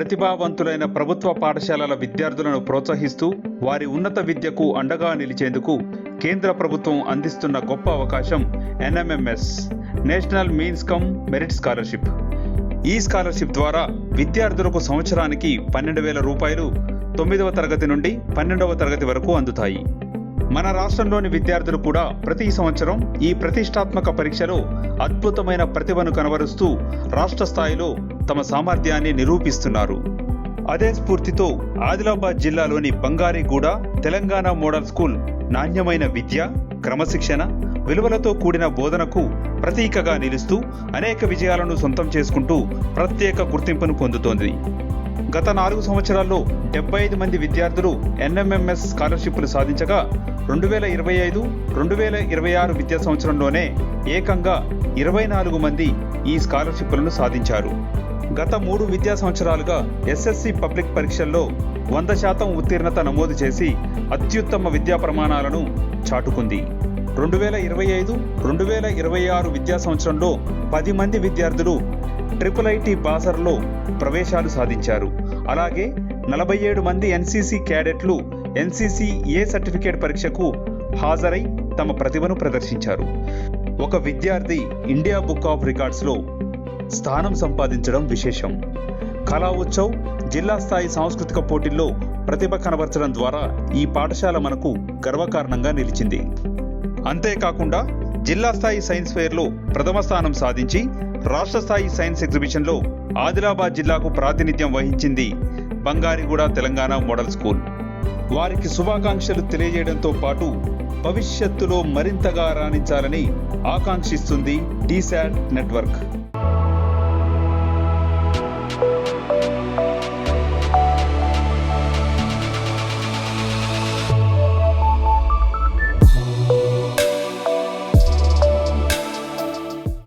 ప్రతిభావంతులైన ప్రభుత్వ పాఠశాలల విద్యార్థులను ప్రోత్సహిస్తూ వారి ఉన్నత విద్యకు అండగా నిలిచేందుకు కేంద్ర ప్రభుత్వం అందిస్తున్న గొప్ప అవకాశం NMMS national means come merit scholarship. ఈ స్కాలర్షిప్ ద్వారా విద్యార్థులకు సంవత్సరానికి 12,000 రూపాయలు 9వ తరగతి నుండి 12వ తరగతి వరకు అందుతాయి. మన రాష్ట్రంలోని విద్యార్థులు కూడా ప్రతి సంవత్సరం ఈ ప్రతిష్టాత్మక పరీక్షలో అద్భుతమైన ప్రతిభను కనబరుస్తూ రాష్ట్ర స్థాయిలో తమ సామర్థ్యాన్ని నిరూపిస్తున్నారు. అదే స్ఫూర్తితో ఆదిలాబాద్ జిల్లాలోని బంగారీగూడ తెలంగాణ మోడల్ స్కూల్ నాణ్యమైన విద్య, క్రమశిక్షణ, విలువలతో కూడిన బోధనకు ప్రతీకగా నిలుస్తూ అనేక విజయాలను సొంతం చేసుకుంటూ ప్రత్యేక గుర్తింపును పొందుతోంది. గత 4 సంవత్సరాల్లో 75 మంది విద్యార్థులు NMMS స్కాలర్షిప్లు సాధించగా 2025-2026 విద్యా సంవత్సరంలోనే ఏకంగా 24 మంది ఈ స్కాలర్షిప్లను సాధించారు. గత 3 విద్యా సంవత్సరాలుగా SSC పబ్లిక్ పరీక్షల్లో 100% ఉత్తీర్ణత నమోదు చేసి అత్యుత్తమ విద్యా ప్రమాణాలను చాటుకుంది. 2025-2026 విద్యా సంవత్సరంలో 10 మంది విద్యార్థులు IIIT బాసర్లో ప్రవేశాలు సాధించారు. అలాగే 47 మంది NCC క్యాడెట్లు NCC A సర్టిఫికేట్ పరీక్షకు హాజరై తమ ప్రతిభను ప్రదర్శించారు. ఒక విద్యార్థి ఇండియా బుక్ ఆఫ్ రికార్డ్స్లో స్థానం సంపాదించడం విశేషం. కళా ఉత్సవ్ జిల్లా స్థాయి సాంస్కృతిక పోటీల్లో ప్రతిభ కనబరచడం ద్వారా ఈ పాఠశాల మనకు గర్వకారణంగా నిలిచింది. అంతేకాకుండా జిల్లా స్థాయి సైన్స్ ఫెయిర్లో ప్రథమ స్థానం సాధించి రాష్ట్ర స్థాయి సైన్స్ ఎగ్జిబిషన్లో ఆదిలాబాద్ జిల్లాకు ప్రాతినిధ్యం వహించింది బంగారీగూడ తెలంగాణ మోడల్ స్కూల్. వారికి శుభాకాంక్షలు తెలియజేయడంతో పాటు భవిష్యత్తులో మరింతగా రాణించాలని ఆకాంక్షిస్తుంది DSAT నెట్వర్క్.